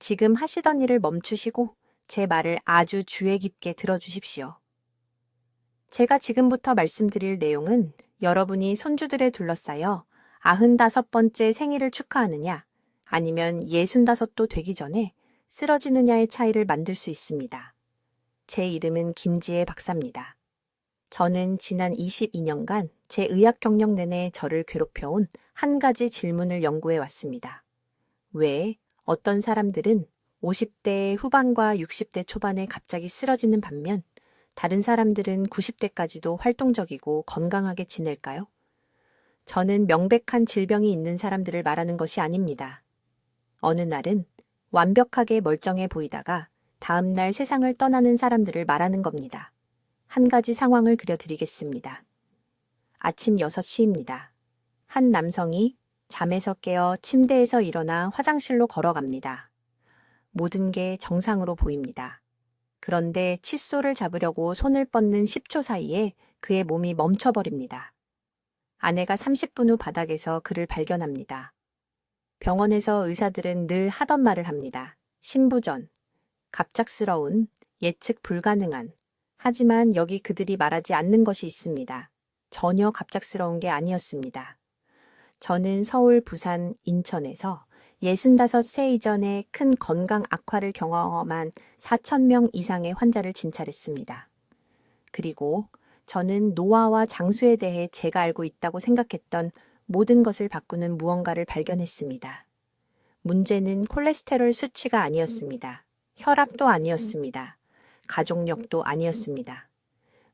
지금 하시던 일을 멈추시고 제 말을 아주 주의 깊게 들어주십시오. 제가 지금부터 말씀드릴 내용은 여러분이 손주들에 둘러싸여 95번째 생일을 축하하느냐 아니면 65도 되기 전에 쓰러지느냐의 차이를 만들 수 있습니다. 제 이름은 김지혜 박사입니다. 저는 지난 22년간 제 의학 경력 내내 저를 괴롭혀온 한 가지 질문을 연구해 왔습니다. 왜 어떤 사람들은 50대 후반과 60대 초반에 갑자기 쓰러지는 반면 다른 사람들은 90대까지도 활동적이고 건강하게 지낼까요? 저는 명백한 질병이 있는 사람들을 말하는 것이 아닙니다. 어느 날은 완벽하게 멀쩡해 보이다가 다음 날 세상을 떠나는 사람들을 말하는 겁니다. 한 가지 상황을 그려드리겠습니다. 아침 6시입니다. 한 남성이 잠에서 깨어 침대에서 일어나 화장실로 걸어갑니다. 모든 게 정상으로 보입니다. 그런데 칫솔을 잡으려고 손을 뻗는 10초 사이에 그의 몸이 멈춰버립니다. 아내가 30분 후 바닥에서 그를 발견합니다. 병원에서 의사들은 늘 하던 말을 합니다. 신부전, 갑작스러운, 예측 불가능한. 하지만 여기 그들이 말하지 않는 것이 있습니다. 전혀 갑작스러운 게 아니었습니다. 저는 서울, 부산, 인천에서 65세 이전에 큰 건강 악화를 경험한 4,000명 이상의 환자를 진찰했습니다. 그리고 저는 노화와 장수에 대해 제가 알고 있다고 생각했던 모든 것을 바꾸는 무언가를 발견했습니다. 문제는 콜레스테롤 수치가 아니었습니다. 혈압도 아니었습니다. 가족력도 아니었습니다.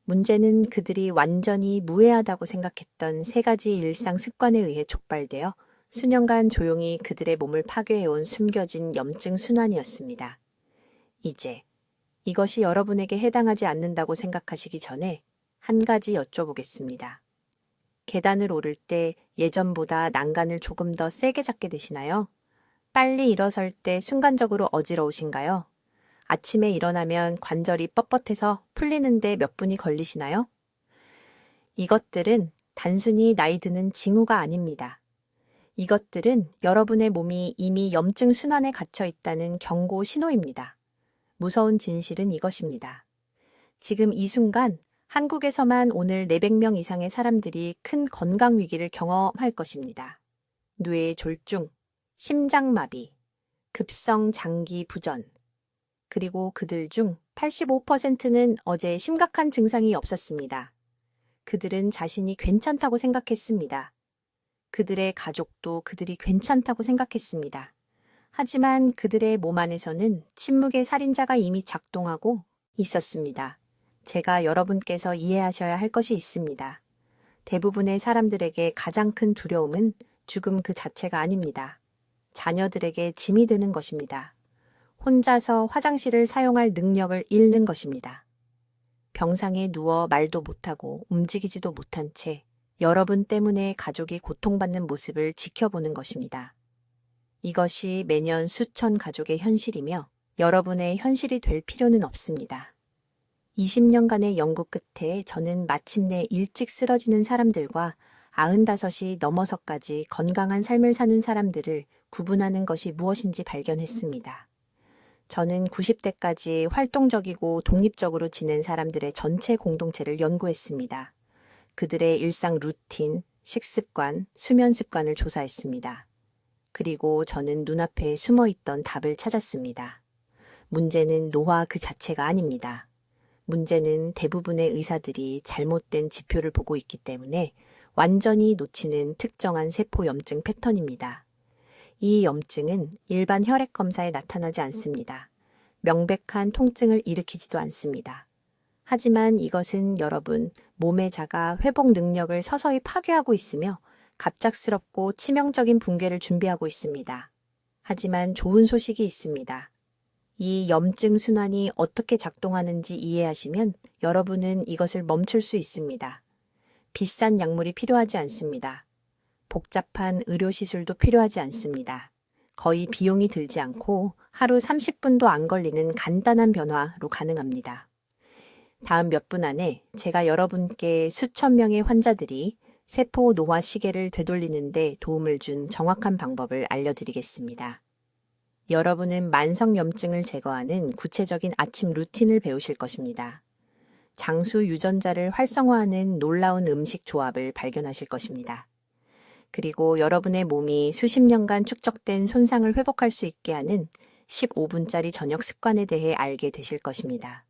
문제는 그들이 완전히 무해하다고 생각했던 세 가지 일상 습관에 의해 촉발되어 수년간 조용히 그들의 몸을 파괴해온 숨겨진 염증 순환이었습니다. 이제 이것이 여러분에게 해당하지 않는다고 생각하시기 전에 한 가지 여쭤보겠습니다. 계단을 오를 때 예전보다 난간을 조금 더 세게 잡게 되시나요? 빨리 일어설 때 순간적으로 어지러우신가요? 아침에 일어나면 관절이 뻣뻣해서 풀리는데 몇 분이 걸리시나요? 이것들은 단순히 나이 드는 징후가 아닙니다. 이것들은 여러분의 몸이 이미 염증 순환에 갇혀 있다는 경고 신호입니다. 무서운 진실은 이것입니다. 지금 이 순간 한국에서만 오늘 400명 이상의 사람들이 큰 건강 위기를 경험할 것입니다. 뇌 졸중, 심장마비, 급성 장기 부전, 그리고 그들 중 85%는 어제 심각한 증상이 없었습니다. 그들은 자신이 괜찮다고 생각했습니다. 그들의 가족도 그들이 괜찮다고 생각했습니다. 하지만 그들의 몸 안에서는 침묵의 살인자가 이미 작동하고 있었습니다. 제가 여러분께서 이해하셔야 할 것이 있습니다. 대부분의 사람들에게 가장 큰 두려움은 죽음 그 자체가 아닙니다. 자녀들에게 짐이 되는 것입니다. 혼자서 화장실을 사용할 능력을 잃는 것입니다. 병상에 누워 말도 못하고 움직이지도 못한 채 여러분 때문에 가족이 고통받는 모습을 지켜보는 것입니다. 이것이 매년 수천 가족의 현실이며 여러분의 현실이 될 필요는 없습니다. 20년간의 연구 끝에 저는 마침내 일찍 쓰러지는 사람들과 95이 넘어서까지 건강한 삶을 사는 사람들을 구분하는 것이 무엇인지 발견했습니다. 저는 90대까지 활동적이고 독립적으로 지낸 사람들의 전체 공동체를 연구했습니다. 그들의 일상 루틴, 식습관, 수면 습관을 조사했습니다. 그리고 저는 눈앞에 숨어있던 답을 찾았습니다. 문제는 노화 그 자체가 아닙니다. 문제는 대부분의 의사들이 잘못된 지표를 보고 있기 때문에 완전히 놓치는 특정한 세포 염증 패턴입니다. 이 염증은 일반 혈액 검사에 나타나지 않습니다. 명백한 통증을 일으키지도 않습니다. 하지만 이것은 여러분 몸의 자가 회복 능력을 서서히 파괴하고 있으며 갑작스럽고 치명적인 붕괴를 준비하고 있습니다. 하지만 좋은 소식이 있습니다. 이 염증 순환이 어떻게 작동하는지 이해하시면 여러분은 이것을 멈출 수 있습니다. 비싼 약물이 필요하지 않습니다. 복잡한 의료시술도 필요하지 않습니다. 거의 비용이 들지 않고 하루 30분도 안 걸리는 간단한 변화로 가능합니다. 다음 몇 분 안에 제가 여러분께 수천 명의 환자들이 세포 노화 시계를 되돌리는 데 도움을 준 정확한 방법을 알려드리겠습니다. 여러분은 만성염증을 제거하는 구체적인 아침 루틴을 배우실 것입니다. 장수 유전자를 활성화하는 놀라운 음식 조합을 발견하실 것입니다. 그리고 여러분의 몸이 수십 년간 축적된 손상을 회복할 수 있게 하는 15분짜리 저녁 습관에 대해 알게 되실 것입니다.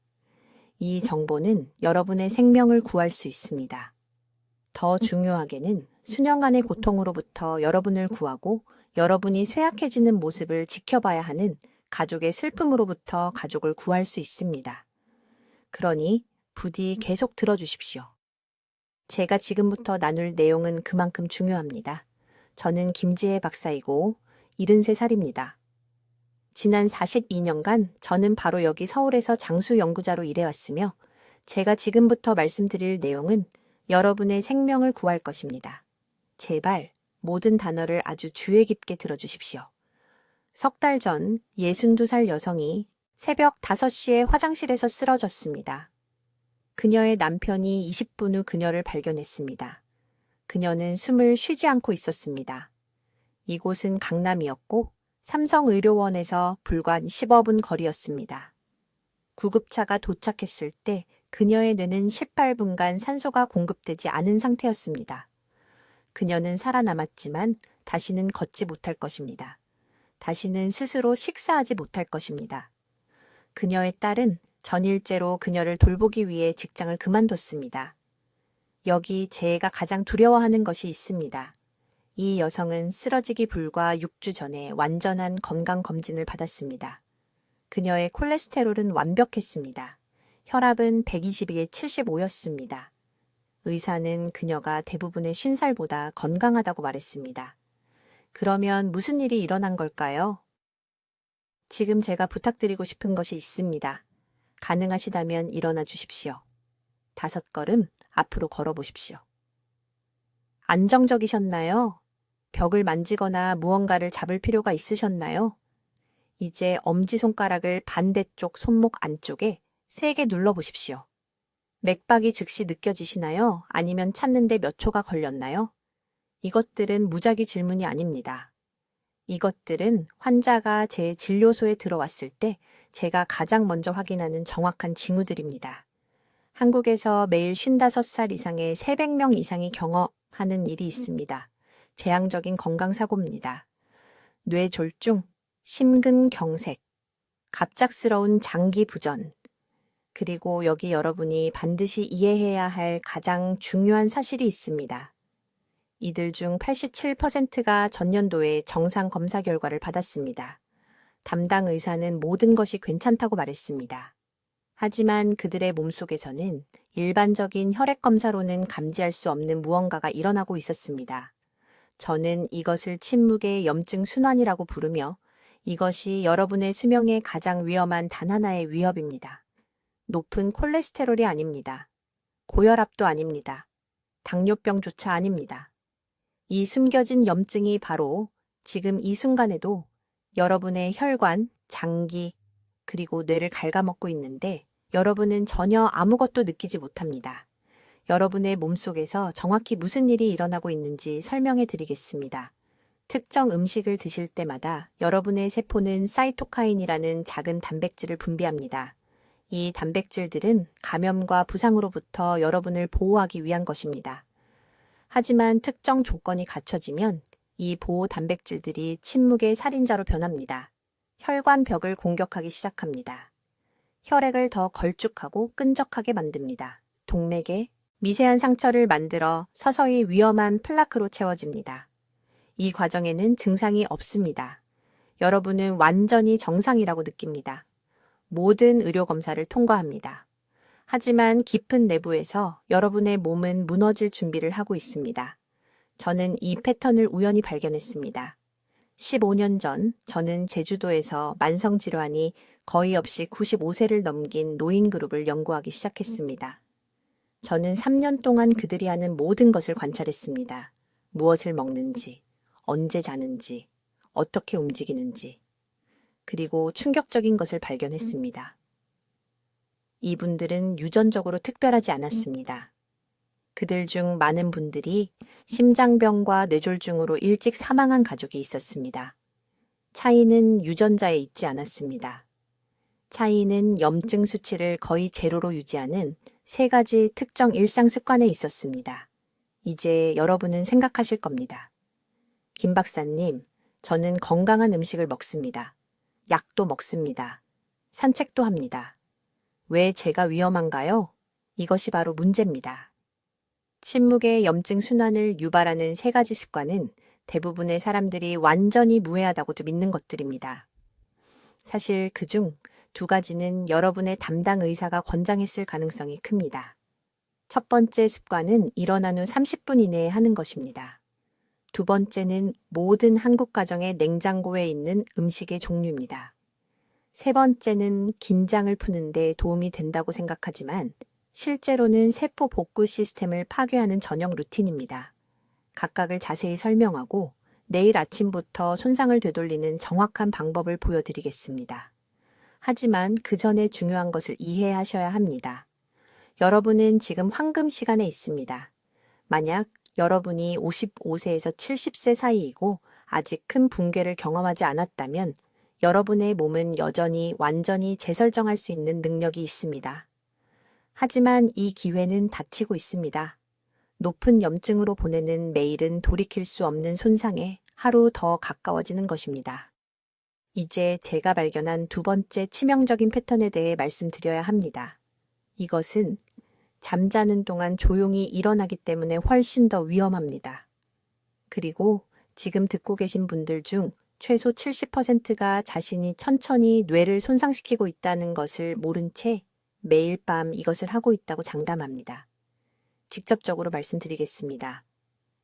이 정보는 여러분의 생명을 구할 수 있습니다. 더 중요하게는 수년간의 고통으로부터 여러분을 구하고 여러분이 쇠약해지는 모습을 지켜봐야 하는 가족의 슬픔으로부터 가족을 구할 수 있습니다. 그러니 부디 계속 들어주십시오. 제가 지금부터 나눌 내용은 그만큼 중요합니다. 저는 김지혜 박사이고 73살입니다. 지난 42년간 저는 바로 여기 서울에서 장수 연구자로 일해왔으며 제가 지금부터 말씀드릴 내용은 여러분의 생명을 구할 것입니다. 제발 모든 단어를 아주 주의 깊게 들어주십시오. 석 달 전 62살 여성이 새벽 5시에 화장실에서 쓰러졌습니다. 그녀의 남편이 20분 후 그녀를 발견했습니다. 그녀는 숨을 쉬지 않고 있었습니다. 이곳은 강남이었고 삼성의료원에서 불과 15분 거리였습니다. 구급차가 도착했을 때 그녀의 뇌는 18분간 산소가 공급되지 않은 상태였습니다. 그녀는 살아남았지만 다시는 걷지 못할 것입니다. 다시는 스스로 식사하지 못할 것입니다. 그녀의 딸은 전일제로 그녀를 돌보기 위해 직장을 그만뒀습니다. 여기 제가 가장 두려워하는 것이 있습니다. 이 여성은 쓰러지기 불과 6주 전에 완전한 건강검진을 받았습니다. 그녀의 콜레스테롤은 완벽했습니다. 혈압은 120에 75였습니다. 의사는 그녀가 대부분의 50살보다 건강하다고 말했습니다. 그러면 무슨 일이 일어난 걸까요? 지금 제가 부탁드리고 싶은 것이 있습니다. 가능하시다면 일어나 주십시오. 5걸음 앞으로 걸어보십시오. 안정적이셨나요? 벽을 만지거나 무언가를 잡을 필요가 있으셨나요? 이제 엄지손가락을 반대쪽 손목 안쪽에 세게 눌러보십시오. 맥박이 즉시 느껴지시나요? 아니면 찾는데 몇 초가 걸렸나요? 이것들은 무작위 질문이 아닙니다. 이것들은 환자가 제 진료소에 들어왔을 때 제가 가장 먼저 확인하는 정확한 징후들입니다. 한국에서 매일 55살 이상의 300명 이상이 경험하는 일이 있습니다. 재앙적인 건강사고입니다. 뇌졸중, 심근경색, 갑작스러운 장기부전, 그리고 여기 여러분이 반드시 이해해야 할 가장 중요한 사실이 있습니다. 이들 중 87%가 전년도에 정상 검사 결과를 받았습니다. 담당 의사는 모든 것이 괜찮다고 말했습니다. 하지만 그들의 몸속에서는 일반적인 혈액 검사로는 감지할 수 없는 무언가가 일어나고 있었습니다. 저는 이것을 침묵의 염증 순환이라고 부르며 이것이 여러분의 수명에 가장 위험한 단 하나의 위협입니다. 높은 콜레스테롤이 아닙니다. 고혈압도 아닙니다. 당뇨병조차 아닙니다. 이 숨겨진 염증이 바로 지금 이 순간에도 여러분의 혈관, 장기, 그리고 뇌를 갉아먹고 있는데 여러분은 전혀 아무것도 느끼지 못합니다. 여러분의 몸속에서 정확히 무슨 일이 일어나고 있는지 설명해 드리겠습니다. 특정 음식을 드실 때마다 여러분의 세포는 사이토카인이라는 작은 단백질을 분비합니다. 이 단백질들은 감염과 부상으로부터 여러분을 보호하기 위한 것입니다. 하지만 특정 조건이 갖춰지면 이 보호 단백질들이 침묵의 살인자로 변합니다. 혈관벽을 공격하기 시작합니다. 혈액을 더 걸쭉하고 끈적하게 만듭니다. 동맥에 미세한 상처를 만들어 서서히 위험한 플라크로 채워집니다. 이 과정에는 증상이 없습니다. 여러분은 완전히 정상이라고 느낍니다. 모든 의료검사를 통과합니다. 하지만 깊은 내부에서 여러분의 몸은 무너질 준비를 하고 있습니다. 저는 이 패턴을 우연히 발견했습니다. 15년 전 저는 제주도에서 만성질환이 거의 없이 95세를 넘긴 노인 그룹을 연구하기 시작했습니다. 저는 3년 동안 그들이 하는 모든 것을 관찰했습니다. 무엇을 먹는지, 언제 자는지, 어떻게 움직이는지, 그리고 충격적인 것을 발견했습니다. 이분들은 유전적으로 특별하지 않았습니다. 그들 중 많은 분들이 심장병과 뇌졸중으로 일찍 사망한 가족이 있었습니다. 차이는 유전자에 있지 않았습니다. 차이는 염증 수치를 거의 제로로 유지하는 세 가지 특정 일상 습관에 있었습니다. 이제 여러분은 생각하실 겁니다. 김 박사님, 저는 건강한 음식을 먹습니다. 약도 먹습니다. 산책도 합니다. 왜 제가 위험한가요? 이것이 바로 문제입니다. 침묵의 염증 순환을 유발하는 세 가지 습관은 대부분의 사람들이 완전히 무해하다고도 믿는 것들입니다. 사실 그중 두 가지는 여러분의 담당 의사가 권장했을 가능성이 큽니다. 첫 번째 습관은 일어난 후 30분 이내에 하는 것입니다. 두 번째는 모든 한국 가정의 냉장고에 있는 음식의 종류입니다. 세 번째는 긴장을 푸는 데 도움이 된다고 생각하지만 실제로는 세포 복구 시스템을 파괴하는 전형 루틴입니다. 각각을 자세히 설명하고 내일 아침부터 손상을 되돌리는 정확한 방법을 보여드리겠습니다. 하지만 그 전에 중요한 것을 이해하셔야 합니다. 여러분은 지금 황금 시간에 있습니다. 만약 여러분이 55세에서 70세 사이이고 아직 큰 붕괴를 경험하지 않았다면 여러분의 몸은 여전히 완전히 재설정할 수 있는 능력이 있습니다. 하지만 이 기회는 닫히고 있습니다. 높은 염증으로 보내는 매일은 돌이킬 수 없는 손상에 하루 더 가까워지는 것입니다. 이제 제가 발견한 두 번째 치명적인 패턴에 대해 말씀드려야 합니다. 이것은 잠자는 동안 조용히 일어나기 때문에 훨씬 더 위험합니다. 그리고 지금 듣고 계신 분들 중 최소 70%가 자신이 천천히 뇌를 손상시키고 있다는 것을 모른 채 매일 밤 이것을 하고 있다고 장담합니다. 직접적으로 말씀드리겠습니다.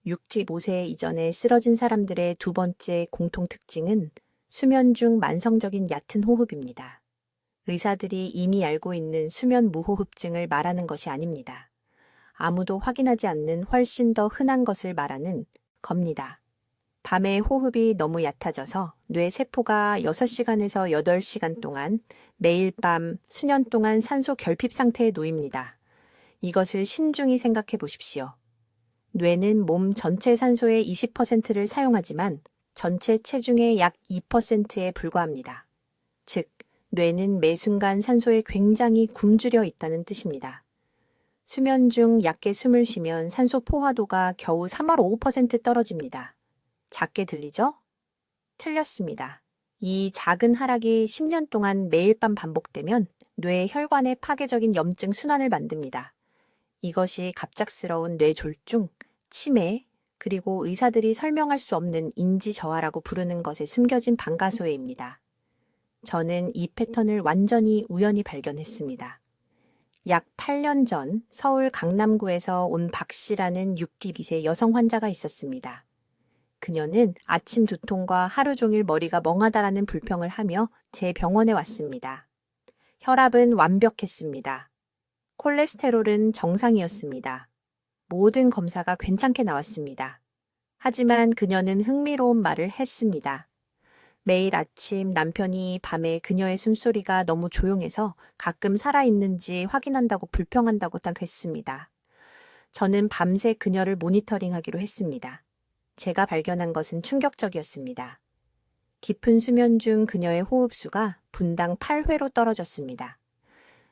65세 이전에 쓰러진 사람들의 두 번째 공통 특징은 수면 중 만성적인 얕은 호흡입니다. 의사들이 이미 알고 있는 수면 무호흡증을 말하는 것이 아닙니다. 아무도 확인하지 않는 훨씬 더 흔한 것을 말하는 겁니다. 밤에 호흡이 너무 얕아져서 뇌 세포가 6시간에서 8시간 동안 매일 밤 수년 동안 산소 결핍 상태에 놓입니다. 이것을 신중히 생각해 보십시오. 뇌는 몸 전체 산소의 20%를 사용하지만 전체 체중의 약 2%에 불과합니다. 즉, 뇌는 매 순간 산소에 굉장히 굶주려 있다는 뜻입니다. 수면 중 얕게 숨을 쉬면 산소 포화도가 겨우 3.5% 떨어집니다. 작게 들리죠? 틀렸습니다. 이 작은 하락이 10년 동안 매일 밤 반복되면 뇌 혈관에 파괴적인 염증 순환을 만듭니다. 이것이 갑작스러운 뇌졸중, 치매, 그리고 의사들이 설명할 수 없는 인지 저하라고 부르는 것에 숨겨진 방가소해입니다. 저는 이 패턴을 완전히 우연히 발견했습니다. 약 8년 전 서울 강남구에서 온 박 씨라는 62세 여성 환자가 있었습니다. 그녀는 아침 두통과 하루 종일 머리가 멍하다라는 불평을 하며 제 병원에 왔습니다. 혈압은 완벽했습니다. 콜레스테롤은 정상이었습니다. 모든 검사가 괜찮게 나왔습니다. 하지만 그녀는 흥미로운 말을 했습니다. 매일 아침 남편이 밤에 그녀의 숨소리가 너무 조용해서 가끔 살아있는지 확인한다고 불평한다고 딱 했습니다. 저는 밤새 그녀를 모니터링하기로 했습니다. 제가 발견한 것은 충격적이었습니다. 깊은 수면 중 그녀의 호흡수가 분당 8회로 떨어졌습니다.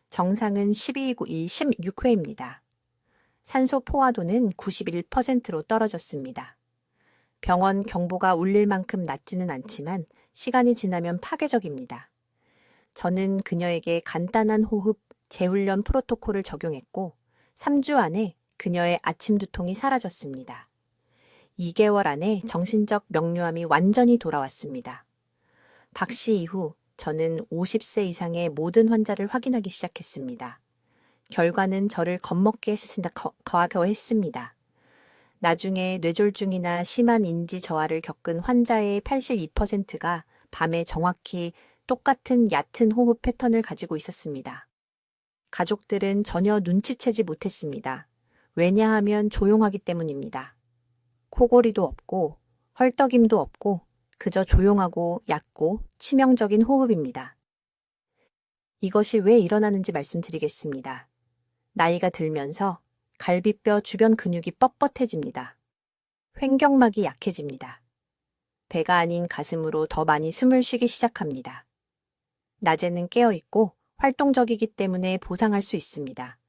정상은 16회입니다. 산소 포화도는 91%로 떨어졌습니다. 병원 경보가 울릴 만큼 낮지는 않지만 시간이 지나면 파괴적입니다. 저는 그녀에게 간단한 호흡, 재훈련 프로토콜을 적용했고 3주 안에 그녀의 아침 두통이 사라졌습니다. 2개월 안에 정신적 명료함이 완전히 돌아왔습니다. 박 씨 이후 저는 50세 이상의 모든 환자를 확인하기 시작했습니다. 결과는 저를 겁먹게 했습니다. 나중에 뇌졸중이나 심한 인지 저하를 겪은 환자의 82%가 밤에 정확히 똑같은 얕은 호흡 패턴을 가지고 있었습니다. 가족들은 전혀 눈치채지 못했습니다. 왜냐하면 조용하기 때문입니다. 코골이도 없고 헐떡임도 없고 그저 조용하고 얕고 치명적인 호흡입니다. 이것이 왜 일어나는지 말씀드리겠습니다. 나이가 들면서 갈비뼈 주변 근육이 뻣뻣해집니다. 횡격막이 약해집니다. 배가 아닌 가슴으로 더 많이 숨을 쉬기 시작합니다. 낮에는 깨어있고 활동적이기 때문에 보상할 수 있습니다.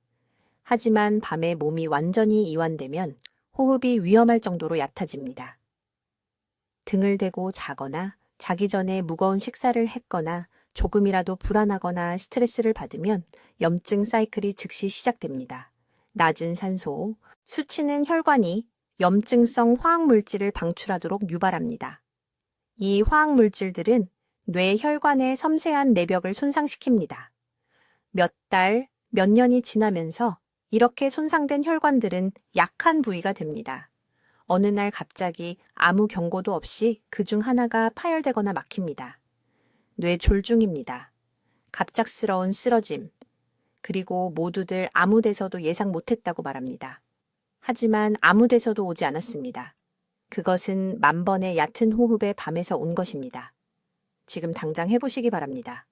하지만 밤에 몸이 완전히 이완되면 호흡이 위험할 정도로 얕아집니다. 등을 대고 자거나 자기 전에 무거운 식사를 했거나 조금이라도 불안하거나 스트레스를 받으면 염증 사이클이 즉시 시작됩니다. 낮은 산소, 수치는 혈관이 염증성 화학물질을 방출하도록 유발합니다. 이 화학물질들은 뇌 혈관의 섬세한 내벽을 손상시킵니다. 몇 달, 몇 년이 지나면서 이렇게 손상된 혈관들은 약한 부위가 됩니다. 어느 날 갑자기 아무 경고도 없이 그중 하나가 파열되거나 막힙니다. 뇌졸중입니다. 갑작스러운 쓰러짐, 그리고 모두들 아무 데서도 예상 못했다고 말합니다. 하지만 아무 데서도 오지 않았습니다. 그것은 만 번의 얕은 호흡의 밤에서 온 것입니다. 지금 당장 해보시기 바랍니다.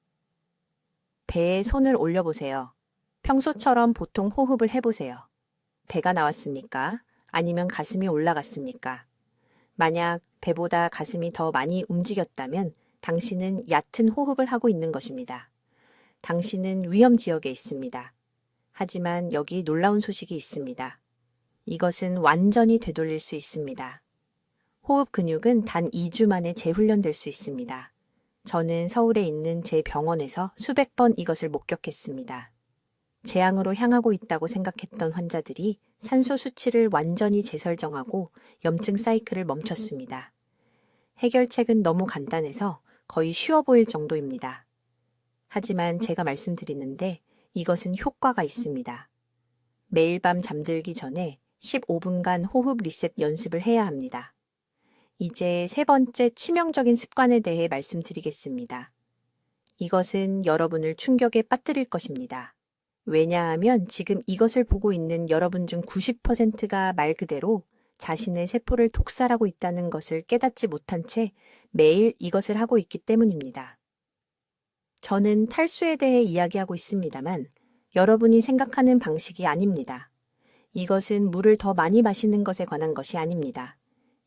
배에 손을 올려보세요. 평소처럼 보통 호흡을 해보세요. 배가 나왔습니까? 아니면 가슴이 올라갔습니까? 만약 배보다 가슴이 더 많이 움직였다면 당신은 얕은 호흡을 하고 있는 것입니다. 당신은 위험 지역에 있습니다. 하지만 여기 놀라운 소식이 있습니다. 이것은 완전히 되돌릴 수 있습니다. 호흡 근육은 단 2주 만에 재훈련될 수 있습니다. 저는 서울에 있는 제 병원에서 수백 번 이것을 목격했습니다. 재앙으로 향하고 있다고 생각했던 환자들이 산소 수치를 완전히 재설정하고 염증 사이클을 멈췄습니다. 해결책은 너무 간단해서 거의 쉬워 보일 정도입니다. 하지만 제가 말씀드리는데 이것은 효과가 있습니다. 매일 밤 잠들기 전에 15분간 호흡 리셋 연습을 해야 합니다. 이제 세 번째 치명적인 습관에 대해 말씀드리겠습니다. 이것은 여러분을 충격에 빠뜨릴 것입니다. 왜냐하면 지금 이것을 보고 있는 여러분 중 90%가 말 그대로 자신의 세포를 독살하고 있다는 것을 깨닫지 못한 채 매일 이것을 하고 있기 때문입니다. 저는 탈수에 대해 이야기하고 있습니다만 여러분이 생각하는 방식이 아닙니다. 이것은 물을 더 많이 마시는 것에 관한 것이 아닙니다.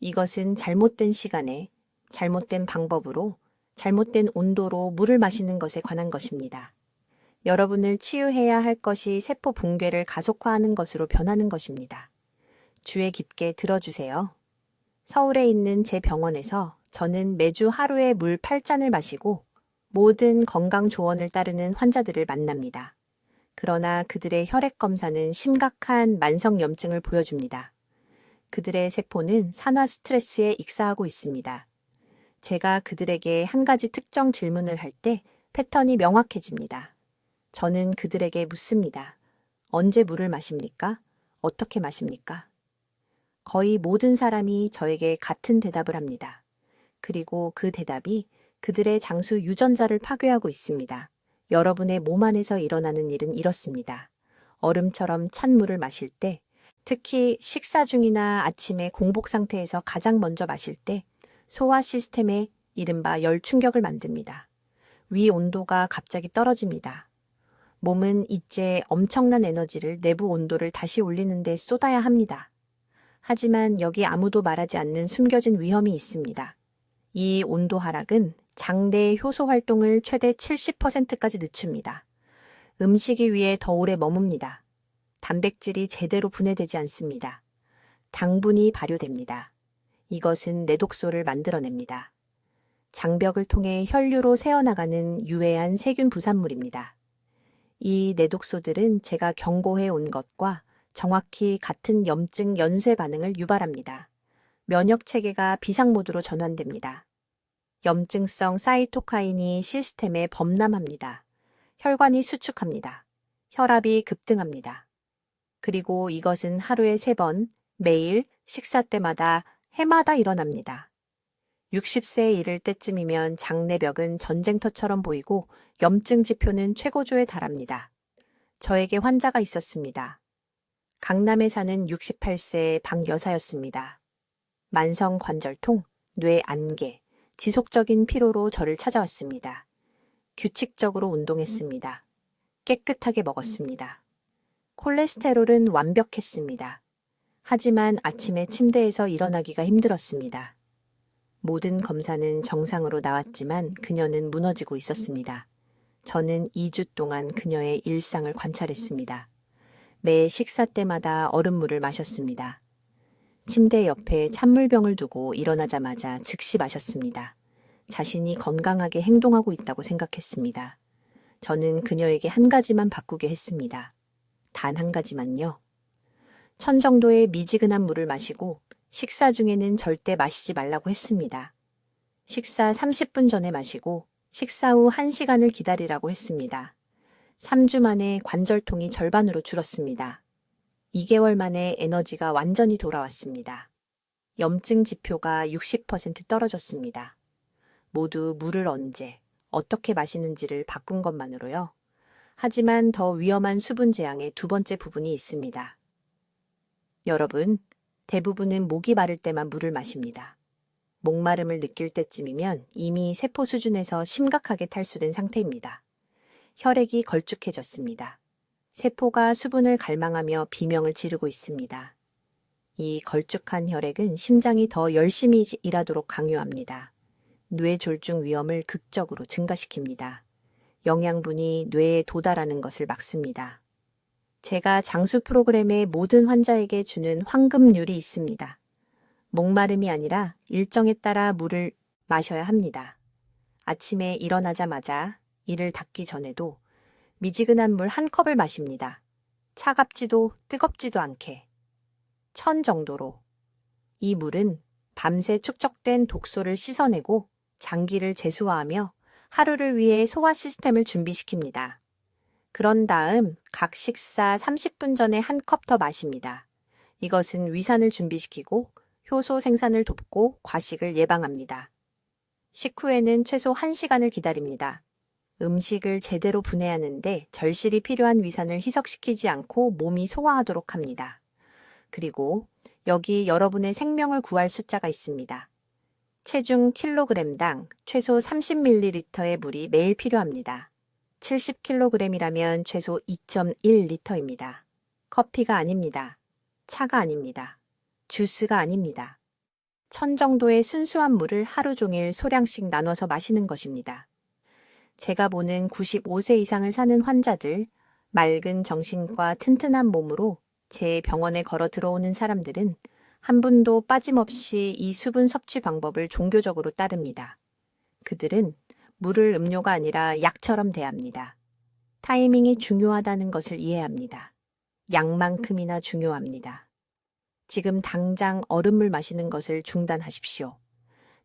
이것은 잘못된 시간에, 잘못된 방법으로, 잘못된 온도로 물을 마시는 것에 관한 것입니다. 여러분을 치유해야 할 것이 세포 붕괴를 가속화하는 것으로 변하는 것입니다. 주의 깊게 들어주세요. 서울에 있는 제 병원에서 저는 매주 하루에 물 8잔을 마시고 모든 건강 조언을 따르는 환자들을 만납니다. 그러나 그들의 혈액 검사는 심각한 만성염증을 보여줍니다. 그들의 세포는 산화 스트레스에 익사하고 있습니다. 제가 그들에게 한 가지 특정 질문을 할 때 패턴이 명확해집니다. 저는 그들에게 묻습니다. 언제 물을 마십니까? 어떻게 마십니까? 거의 모든 사람이 저에게 같은 대답을 합니다. 그리고 그 대답이 그들의 장수 유전자를 파괴하고 있습니다. 여러분의 몸 안에서 일어나는 일은 이렇습니다. 얼음처럼 찬 물을 마실 때, 특히 식사 중이나 아침에 공복 상태에서 가장 먼저 마실 때 소화 시스템에 이른바 열 충격을 만듭니다. 위 온도가 갑자기 떨어집니다. 몸은 이제 엄청난 에너지를 내부 온도를 다시 올리는 데 쏟아야 합니다. 하지만 여기 아무도 말하지 않는 숨겨진 위험이 있습니다. 이 온도 하락은 장내의 효소 활동을 최대 70%까지 늦춥니다. 음식이 위에 더 오래 머뭅니다. 단백질이 제대로 분해되지 않습니다. 당분이 발효됩니다. 이것은 내독소를 만들어냅니다. 장벽을 통해 혈류로 새어나가는 유해한 세균 부산물입니다. 이 내독소들은 제가 경고해 온 것과 정확히 같은 염증 연쇄 반응을 유발합니다. 면역 체계가 비상 모드로 전환됩니다. 염증성 사이토카인이 시스템에 범람합니다. 혈관이 수축합니다. 혈압이 급등합니다. 그리고 이것은 하루에 3번, 매일, 식사 때마다, 해마다 일어납니다. 60세에 이를 때쯤이면 장내벽은 전쟁터처럼 보이고 염증 지표는 최고조에 달합니다. 저에게 환자가 있었습니다. 강남에 사는 68세 박 여사였습니다. 만성 관절통, 뇌 안개, 지속적인 피로로 저를 찾아왔습니다. 규칙적으로 운동했습니다. 깨끗하게 먹었습니다. 콜레스테롤은 완벽했습니다. 하지만 아침에 침대에서 일어나기가 힘들었습니다. 모든 검사는 정상으로 나왔지만 그녀는 무너지고 있었습니다. 저는 2주 동안 그녀의 일상을 관찰했습니다. 매 식사 때마다 얼음물을 마셨습니다. 침대 옆에 찬물병을 두고 일어나자마자 즉시 마셨습니다. 자신이 건강하게 행동하고 있다고 생각했습니다. 저는 그녀에게 한 가지만 바꾸게 했습니다. 단 한 가지만요. 1000 정도의 미지근한 물을 마시고 식사 중에는 절대 마시지 말라고 했습니다. 식사 30분 전에 마시고 식사 후 1시간을 기다리라고 했습니다. 3주 만에 관절통이 절반으로 줄었습니다. 2개월 만에 에너지가 완전히 돌아왔습니다. 염증 지표가 60% 떨어졌습니다. 모두 물을 언제, 어떻게 마시는지를 바꾼 것만으로요. 하지만 더 위험한 수분 재앙의 두 번째 부분이 있습니다. 여러분, 대부분은 목이 마를 때만 물을 마십니다. 목마름을 느낄 때쯤이면 이미 세포 수준에서 심각하게 탈수된 상태입니다. 혈액이 걸쭉해졌습니다. 세포가 수분을 갈망하며 비명을 지르고 있습니다. 이 걸쭉한 혈액은 심장이 더 열심히 일하도록 강요합니다. 뇌졸중 위험을 극적으로 증가시킵니다. 영양분이 뇌에 도달하는 것을 막습니다. 제가 장수 프로그램의 모든 환자에게 주는 황금률이 있습니다. 목마름이 아니라 일정에 따라 물을 마셔야 합니다. 아침에 일어나자마자 이를 닦기 전에도 미지근한 물 1컵을 마십니다. 차갑지도 뜨겁지도 않게. 1000 정도로. 이 물은 밤새 축적된 독소를 씻어내고 장기를 제수화하며 하루를 위해 소화 시스템을 준비시킵니다. 그런 다음 각 식사 30분 전에 1컵 더 마십니다. 이것은 위산을 준비시키고 효소 생산을 돕고 과식을 예방합니다. 식후에는 최소 1시간을 기다립니다. 음식을 제대로 분해하는데 절실히 필요한 위산을 희석시키지 않고 몸이 소화하도록 합니다. 그리고 여기 여러분의 생명을 구할 숫자가 있습니다. 체중 킬로그램당 최소 30ml의 물이 매일 필요합니다. 70kg이라면 최소 2.1리터입니다. 커피가 아닙니다. 차가 아닙니다. 주스가 아닙니다. 1000 정도의 순수한 물을 하루 종일 소량씩 나눠서 마시는 것입니다. 제가 보는 95세 이상을 사는 환자들, 맑은 정신과 튼튼한 몸으로 제 병원에 걸어 들어오는 사람들은 한 분도 빠짐없이 이 수분 섭취 방법을 종교적으로 따릅니다. 그들은 물을 음료가 아니라 약처럼 대합니다. 타이밍이 중요하다는 것을 이해합니다. 약만큼이나 중요합니다. 지금 당장 얼음물 마시는 것을 중단하십시오.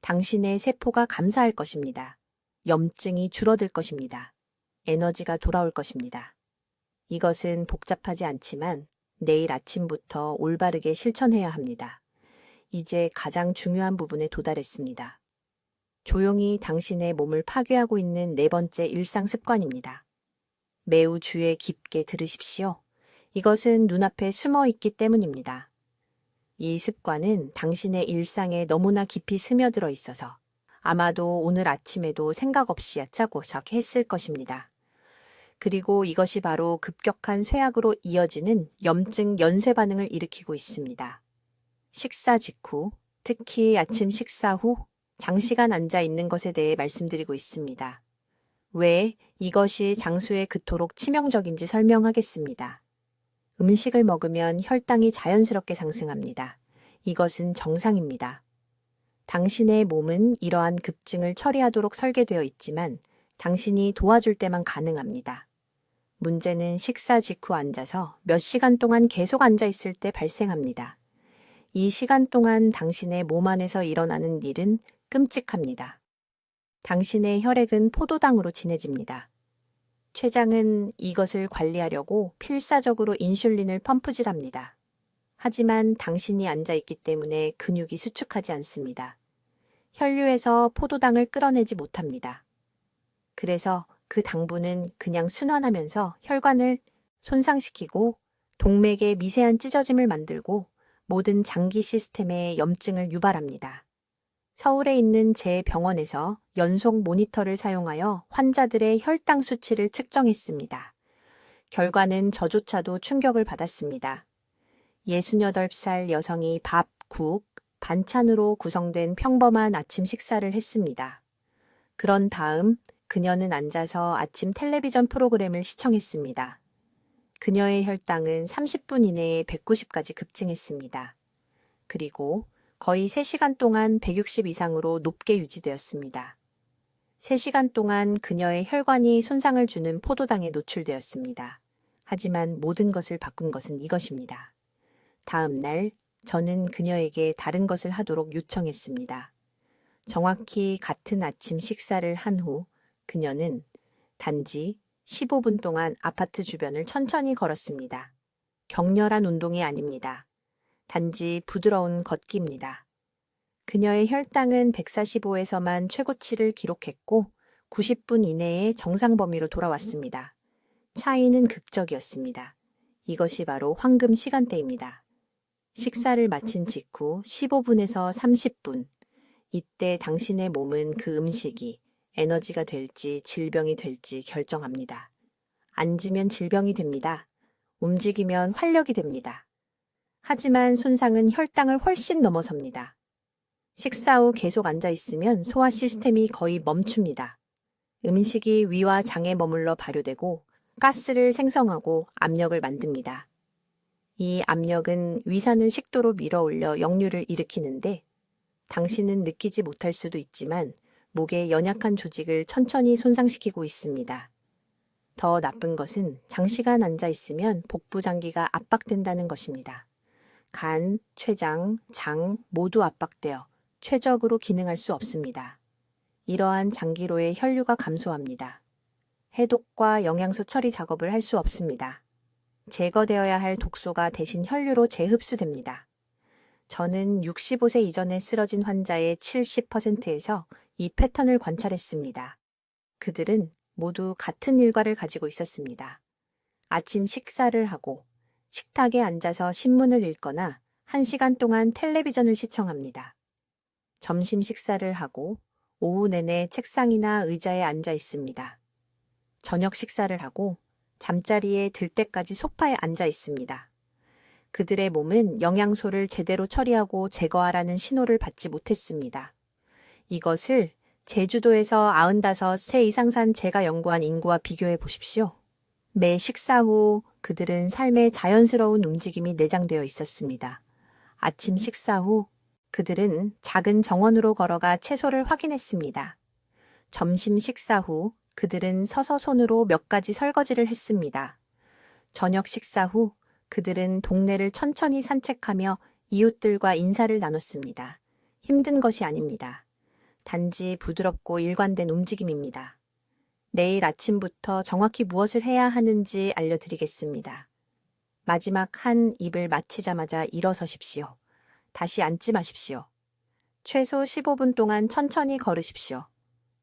당신의 세포가 감사할 것입니다. 염증이 줄어들 것입니다. 에너지가 돌아올 것입니다. 이것은 복잡하지 않지만 내일 아침부터 올바르게 실천해야 합니다. 이제 가장 중요한 부분에 도달했습니다. 조용히 당신의 몸을 파괴하고 있는 네 번째 일상 습관입니다. 매우 주의 깊게 들으십시오. 이것은 눈앞에 숨어 있기 때문입니다. 이 습관은 당신의 일상에 너무나 깊이 스며들어 있어서 아마도 오늘 아침에도 생각 없이 아차고작 했을 것입니다. 그리고 이것이 바로 급격한 쇠약으로 이어지는 염증 연쇄 반응을 일으키고 있습니다. 식사 직후, 특히 아침 식사 후 장시간 앉아 있는 것에 대해 말씀드리고 있습니다. 왜 이것이 장수에 그토록 치명적인지 설명하겠습니다. 음식을 먹으면 혈당이 자연스럽게 상승합니다. 이것은 정상입니다. 당신의 몸은 이러한 급증을 처리하도록 설계되어 있지만 당신이 도와줄 때만 가능합니다. 문제는 식사 직후 앉아서 몇 시간 동안 계속 앉아 있을 때 발생합니다. 이 시간 동안 당신의 몸 안에서 일어나는 일은 끔찍합니다. 당신의 혈액은 포도당으로 진해집니다. 췌장은 이것을 관리하려고 필사적으로 인슐린을 펌프질합니다. 하지만 당신이 앉아있기 때문에 근육이 수축하지 않습니다. 혈류에서 포도당을 끌어내지 못합니다. 그래서 그 당분은 그냥 순환하면서 혈관을 손상시키고 동맥에 미세한 찢어짐을 만들고 모든 장기 시스템에 염증을 유발합니다. 서울에 있는 제 병원에서 연속 모니터를 사용하여 환자들의 혈당 수치를 측정했습니다. 결과는 저조차도 충격을 받았습니다. 68살 여성이 밥, 국, 반찬으로 구성된 평범한 아침 식사를 했습니다. 그런 다음 그녀는 앉아서 아침 텔레비전 프로그램을 시청했습니다. 그녀의 혈당은 30분 이내에 190까지 급증했습니다. 그리고 거의 3시간 동안 160 이상으로 높게 유지되었습니다. 3시간 동안 그녀의 혈관이 손상을 주는 포도당에 노출되었습니다. 하지만 모든 것을 바꾼 것은 이것입니다. 다음 날 저는 그녀에게 다른 것을 하도록 요청했습니다. 정확히 같은 아침 식사를 한 후 그녀는 단지 15분 동안 아파트 주변을 천천히 걸었습니다. 격렬한 운동이 아닙니다. 단지 부드러운 걷기입니다. 그녀의 혈당은 145에서만 최고치를 기록했고 90분 이내에 정상 범위로 돌아왔습니다. 차이는 극적이었습니다. 이것이 바로 황금 시간대입니다. 식사를 마친 직후 15분에서 30분, 이때 당신의 몸은 그 음식이 에너지가 될지 질병이 될지 결정합니다. 앉으면 질병이 됩니다. 움직이면 활력이 됩니다. 하지만 손상은 혈당을 훨씬 넘어섭니다. 식사 후 계속 앉아있으면 소화 시스템이 거의 멈춥니다. 음식이 위와 장에 머물러 발효되고 가스를 생성하고 압력을 만듭니다. 이 압력은 위산을 식도로 밀어올려 역류를 일으키는데 당신은 느끼지 못할 수도 있지만 목의 연약한 조직을 천천히 손상시키고 있습니다. 더 나쁜 것은 장시간 앉아있으면 복부 장기가 압박된다는 것입니다. 간, 췌장, 장 모두 압박되어 최적으로 기능할 수 없습니다. 이러한 장기로의 혈류가 감소합니다. 해독과 영양소 처리 작업을 할 수 없습니다. 제거되어야 할 독소가 대신 혈류로 재흡수됩니다. 저는 65세 이전에 쓰러진 환자의 70%에서 이 패턴을 관찰했습니다. 그들은 모두 같은 일과를 가지고 있었습니다. 아침 식사를 하고 식탁에 앉아서 신문을 읽거나 1시간 동안 텔레비전을 시청합니다. 점심 식사를 하고 오후 내내 책상이나 의자에 앉아 있습니다. 저녁 식사를 하고 잠자리에 들 때까지 소파에 앉아 있습니다. 그들의 몸은 영양소를 제대로 처리하고 제거하라는 신호를 받지 못했습니다. 이것을 제주도에서 95세 이상 산 제가 연구한 인구와 비교해 보십시오. 매 식사 후 그들은 삶의 자연스러운 움직임이 내장되어 있었습니다. 아침 식사 후 그들은 작은 정원으로 걸어가 채소를 확인했습니다. 점심 식사 후 그들은 서서 손으로 몇 가지 설거지를 했습니다. 저녁 식사 후 그들은 동네를 천천히 산책하며 이웃들과 인사를 나눴습니다. 힘든 것이 아닙니다. 단지 부드럽고 일관된 움직임입니다. 내일 아침부터 정확히 무엇을 해야 하는지 알려드리겠습니다. 마지막 한 입을 마치자마자 일어서십시오. 다시 앉지 마십시오. 최소 15분 동안 천천히 걸으십시오.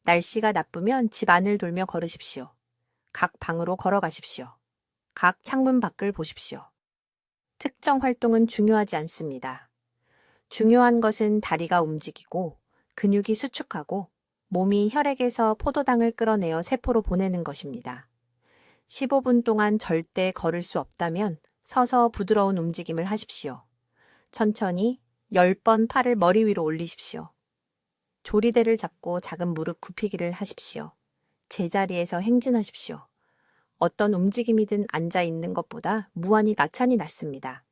날씨가 나쁘면 집 안을 돌며 걸으십시오. 각 방으로 걸어가십시오. 각 창문 밖을 보십시오. 특정 활동은 중요하지 않습니다. 중요한 것은 다리가 움직이고 근육이 수축하고 몸이 혈액에서 포도당을 끌어내어 세포로 보내는 것입니다. 15분 동안 절대 걸을 수 없다면 서서 부드러운 움직임을 하십시오. 천천히 10번 팔을 머리 위로 올리십시오. 조리대를 잡고 작은 무릎 굽히기를 하십시오. 제자리에서 행진하십시오. 어떤 움직임이든 앉아 있는 것보다 무한히 나찬이 낫습니다.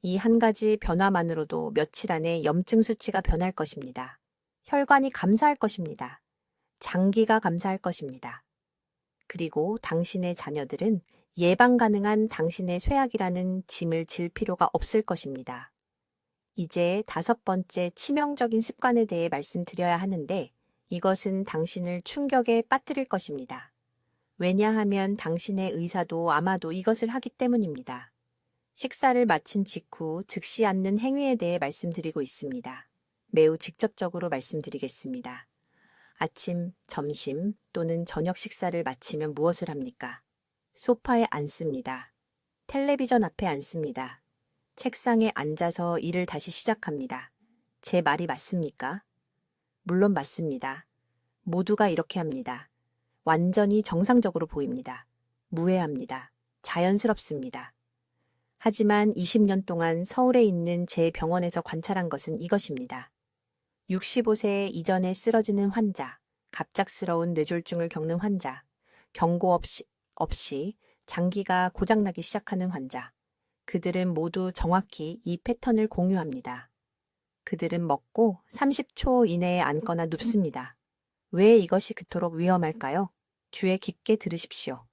이 한 가지 변화만으로도 며칠 안에 염증 수치가 변할 것입니다. 혈관이 감사할 것입니다. 장기가 감사할 것입니다. 그리고 당신의 자녀들은 예방 가능한 당신의 쇠약이라는 짐을 질 필요가 없을 것입니다. 이제 5번째 치명적인 습관에 대해 말씀드려야 하는데 이것은 당신을 충격에 빠뜨릴 것입니다. 왜냐하면 당신의 의사도 아마도 이것을 하기 때문입니다. 식사를 마친 직후 즉시 앉는 행위에 대해 말씀드리고 있습니다. 매우 직접적으로 말씀드리겠습니다. 아침, 점심 또는 저녁 식사를 마치면 무엇을 합니까? 소파에 앉습니다. 텔레비전 앞에 앉습니다. 책상에 앉아서 일을 다시 시작합니다. 제 말이 맞습니까? 물론 맞습니다. 모두가 이렇게 합니다. 완전히 정상적으로 보입니다. 무해합니다. 자연스럽습니다. 하지만 20년 동안 서울에 있는 제 병원에서 관찰한 것은 이것입니다. 65세 이전에 쓰러지는 환자, 갑작스러운 뇌졸중을 겪는 환자, 경고 없이 장기가 고장나기 시작하는 환자. 그들은 모두 정확히 이 패턴을 공유합니다. 그들은 먹고 30초 이내에 앉거나 눕습니다. 왜 이것이 그토록 위험할까요? 주의 깊게 들으십시오.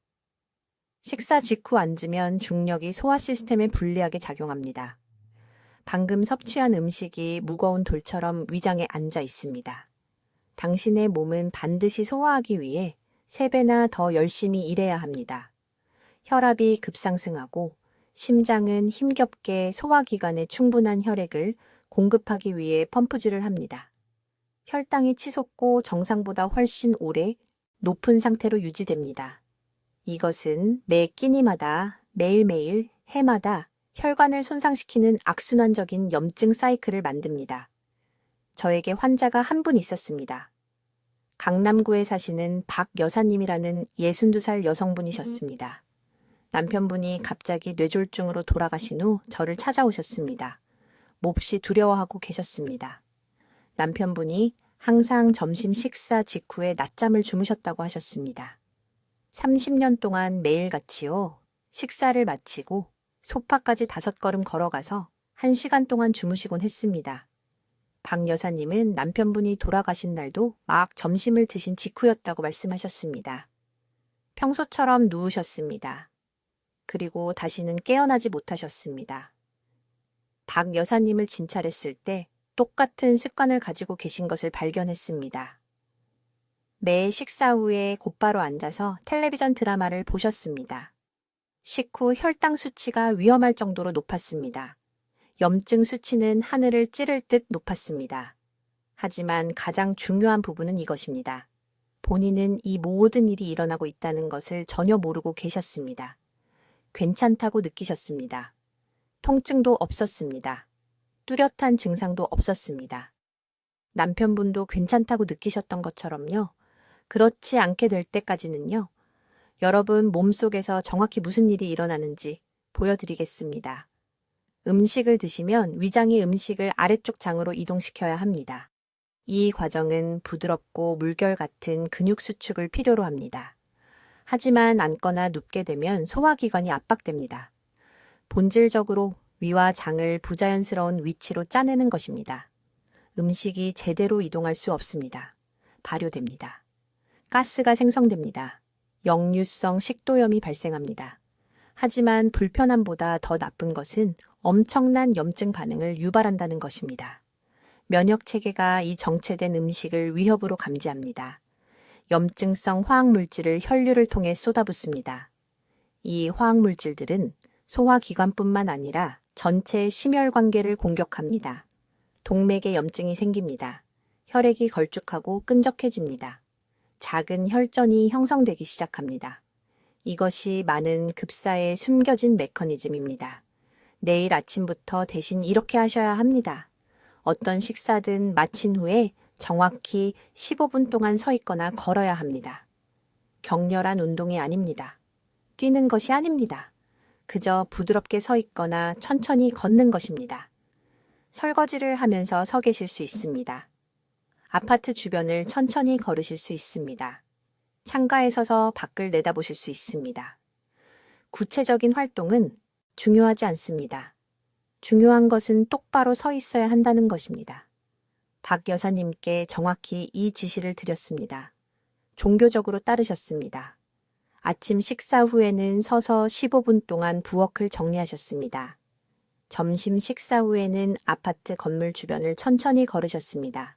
식사 직후 앉으면 중력이 소화 시스템에 불리하게 작용합니다. 방금 섭취한 음식이 무거운 돌처럼 위장에 앉아 있습니다. 당신의 몸은 반드시 소화하기 위해 3배나 더 열심히 일해야 합니다. 혈압이 급상승하고 심장은 힘겹게 소화기관에 충분한 혈액을 공급하기 위해 펌프질을 합니다. 혈당이 치솟고 정상보다 훨씬 오래 높은 상태로 유지됩니다. 이것은 매 끼니마다 매일매일 해마다 혈관을 손상시키는 악순환적인 염증 사이클을 만듭니다. 저에게 환자가 한 분 있었습니다. 강남구에 사시는 박 여사님이라는 62살 여성분이셨습니다. 남편분이 갑자기 뇌졸중으로 돌아가신 후 저를 찾아오셨습니다. 몹시 두려워하고 계셨습니다. 남편분이 항상 점심 식사 직후에 낮잠을 주무셨다고 하셨습니다. 30년 동안 매일같이요. 식사를 마치고 소파까지 5걸음 걸어가서 1시간 동안 주무시곤 했습니다. 박 여사님은 남편분이 돌아가신 날도 막 점심을 드신 직후였다고 말씀하셨습니다. 평소처럼 누우셨습니다. 그리고 다시는 깨어나지 못하셨습니다. 박 여사님을 진찰했을 때 똑같은 습관을 가지고 계신 것을 발견했습니다. 매 식사 후에 곧바로 앉아서 텔레비전 드라마를 보셨습니다. 식후 혈당 수치가 위험할 정도로 높았습니다. 염증 수치는 하늘을 찌를 듯 높았습니다. 하지만 가장 중요한 부분은 이것입니다. 본인은 이 모든 일이 일어나고 있다는 것을 전혀 모르고 계셨습니다. 괜찮다고 느끼셨습니다. 통증도 없었습니다. 뚜렷한 증상도 없었습니다. 남편분도 괜찮다고 느끼셨던 것처럼요. 그렇지 않게 될 때까지는요. 여러분 몸속에서 정확히 무슨 일이 일어나는지 보여드리겠습니다. 음식을 드시면 위장이 음식을 아래쪽 장으로 이동시켜야 합니다. 이 과정은 부드럽고 물결 같은 근육 수축을 필요로 합니다. 하지만 앉거나 눕게 되면 소화기관이 압박됩니다. 본질적으로 위와 장을 부자연스러운 위치로 짜내는 것입니다. 음식이 제대로 이동할 수 없습니다. 발효됩니다. 가스가 생성됩니다. 역류성 식도염이 발생합니다. 하지만 불편함보다 더 나쁜 것은 엄청난 염증 반응을 유발한다는 것입니다. 면역 체계가 이 정체된 음식을 위협으로 감지합니다. 염증성 화학물질을 혈류를 통해 쏟아붓습니다. 이 화학물질들은 소화기관뿐만 아니라 전체 심혈관계를 공격합니다. 동맥에 염증이 생깁니다. 혈액이 걸쭉하고 끈적해집니다. 작은 혈전이 형성되기 시작합니다. 이것이 많은 급사에 숨겨진 메커니즘입니다. 내일 아침부터 대신 이렇게 하셔야 합니다. 어떤 식사든 마친 후에 정확히 15분 동안 서 있거나 걸어야 합니다. 격렬한 운동이 아닙니다. 뛰는 것이 아닙니다. 그저 부드럽게 서 있거나 천천히 걷는 것입니다. 설거지를 하면서 서 계실 수 있습니다. 아파트 주변을 천천히 걸으실 수 있습니다. 창가에 서서 밖을 내다보실 수 있습니다. 구체적인 활동은 중요하지 않습니다. 중요한 것은 똑바로 서 있어야 한다는 것입니다. 박 여사님께 정확히 이 지시를 드렸습니다. 종교적으로 따르셨습니다. 아침 식사 후에는 서서 15분 동안 부엌을 정리하셨습니다. 점심 식사 후에는 아파트 건물 주변을 천천히 걸으셨습니다.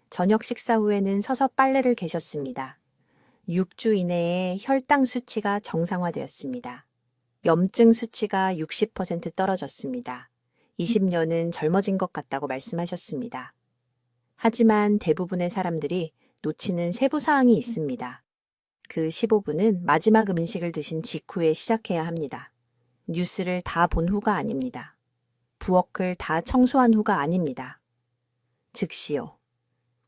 저녁 식사 후에는 서서 빨래를 개셨습니다. 6주 이내에 혈당 수치가 정상화되었습니다. 염증 수치가 60% 떨어졌습니다. 20년은 젊어진 것 같다고 말씀하셨습니다. 하지만 대부분의 사람들이 놓치는 세부 사항이 있습니다. 그 15분은 마지막 음식을 드신 직후에 시작해야 합니다. 뉴스를 다 본 후가 아닙니다. 부엌을 다 청소한 후가 아닙니다. 즉시요.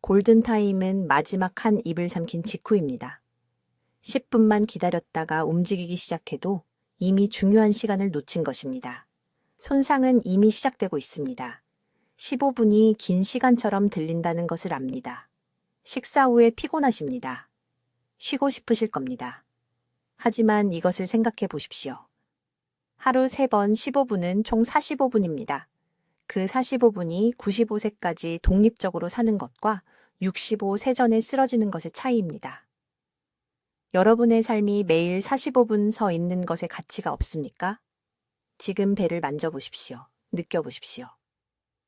골든타임은 마지막 한 입을 삼킨 직후입니다. 10분만 기다렸다가 움직이기 시작해도 이미 중요한 시간을 놓친 것입니다. 손상은 이미 시작되고 있습니다. 15분이 긴 시간처럼 들린다는 것을 압니다. 식사 후에 피곤하십니다. 쉬고 싶으실 겁니다. 하지만 이것을 생각해 보십시오. 하루 3번 15분은 총 45분입니다. 그 45분이 95세까지 독립적으로 사는 것과 65세 전에 쓰러지는 것의 차이입니다. 여러분의 삶이 매일 45분 서 있는 것에 가치가 없습니까? 지금 배를 만져보십시오. 느껴보십시오.